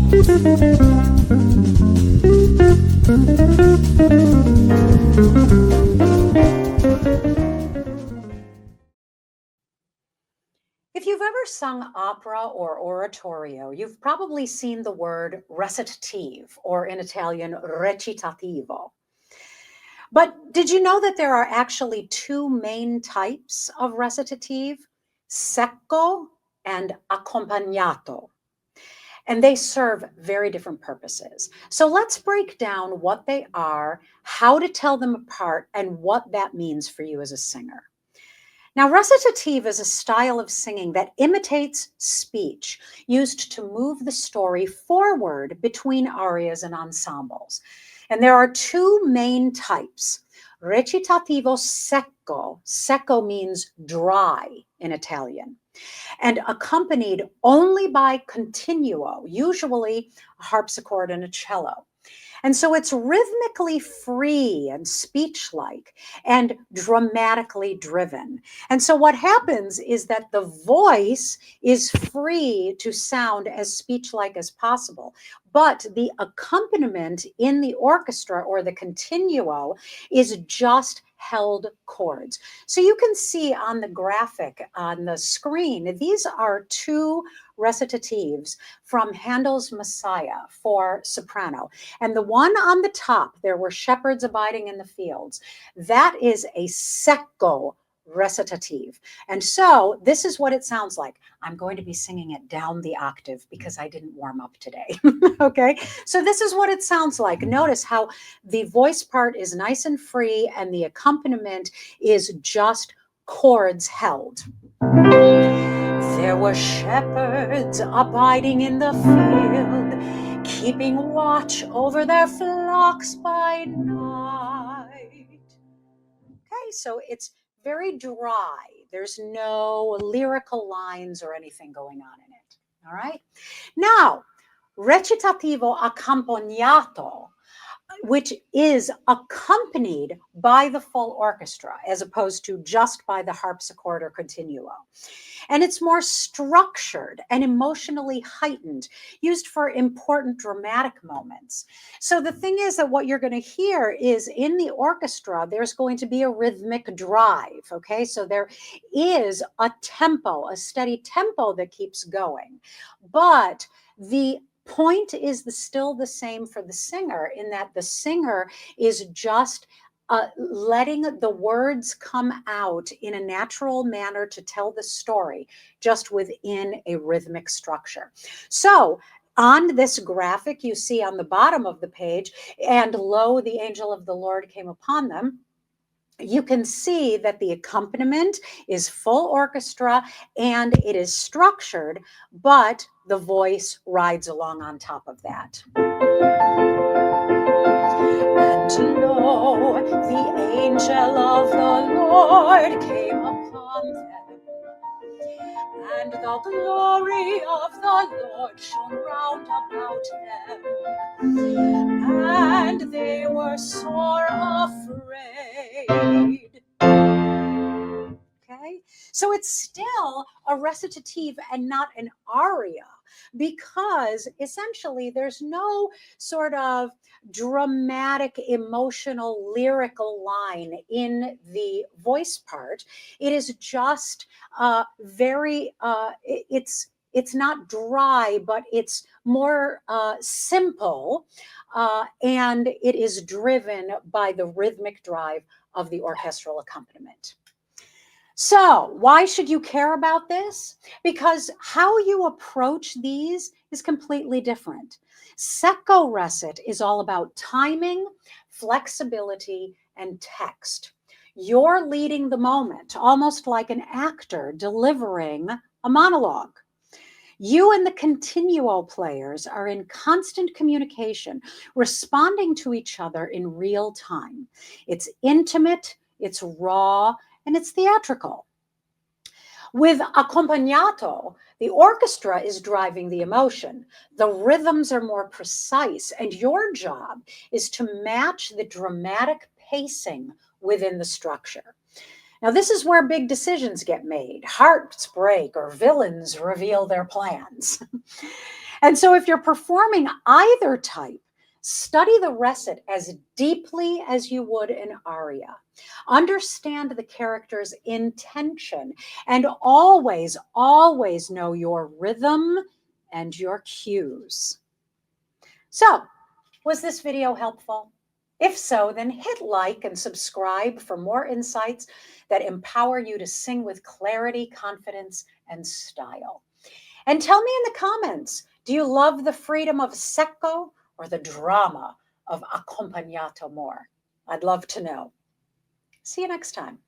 If you've ever sung opera or oratorio, you've probably seen the word recitative, or in Italian, recitativo. But did you know that there are actually two main types of recitative, secco and accompagnato? And they serve very different purposes. So let's break down what they are, how to tell them apart, and what that means for you as a singer. Now, recitative is a style of singing that imitates speech, used to move the story forward between arias and ensembles. And there are two main types. Recitativo secco. Secco means dry in Italian, and accompanied only by continuo, usually a harpsichord and a cello. And so it's rhythmically free and speech-like and dramatically driven. And so what happens is that the voice is free to sound as speech-like as possible, but the accompaniment in the orchestra or the continuo is just held chords. So you can see on the graphic on the screen, these are two recitatives from Handel's Messiah for soprano. And the one on the top, there were shepherds abiding in the fields, that is a secco recitative. And so this is what it sounds like. I'm going to be singing it down the octave because I didn't warm up today. Okay, so this is what it sounds like. Notice how the voice part is nice and free and the accompaniment is just chords held. There were shepherds abiding in the field, keeping watch over their flocks by night. Okay, so it's very dry. There's no lyrical lines or anything going on in it. All right. Now, recitativo accompagnato, which is accompanied by the full orchestra as opposed to just by the harpsichord or continuo. And it's more structured and emotionally heightened, used for important dramatic moments. So the thing is that what you're going to hear is in the orchestra, there's going to be a rhythmic drive, okay? So there is a tempo, a steady tempo that keeps going. But the point is still the same for the singer, in that the singer is just letting the words come out in a natural manner to tell the story, just within a rhythmic structure. So on this graphic, you see on the bottom of the page, and lo, the angel of the Lord came upon them. You can see that the accompaniment is full orchestra and it is structured, but the voice rides along on top of that. And lo, the angel of the Lord came upon them, and the glory of the Lord shone round about them, and they were sore afraid. Okay, so it's still a recitative and not an aria, because essentially there's no sort of dramatic, emotional, lyrical line in the voice part. It is just it's not dry, but it's more simple, and it is driven by the rhythmic drive of the orchestral accompaniment. So why should you care about this? Because how you approach these is completely different. Secco recit is all about timing, flexibility, and text. You're leading the moment, almost like an actor delivering a monologue. You and the continuo players are in constant communication, responding to each other in real time. It's intimate, it's raw, and it's theatrical. With accompagnato, the orchestra is driving the emotion. The rhythms are more precise, and your job is to match the dramatic pacing within the structure. Now, this is where big decisions get made. Hearts break or villains reveal their plans. And so if you're performing either type, study the recit as deeply as you would an aria. Understand the character's intention and always, always know your rhythm and your cues. So, was this video helpful? If so, then hit like and subscribe for more insights that empower you to sing with clarity, confidence, and style. And tell me in the comments, do you love the freedom of Secco or the drama of Accompagnato more? I'd love to know. See you next time.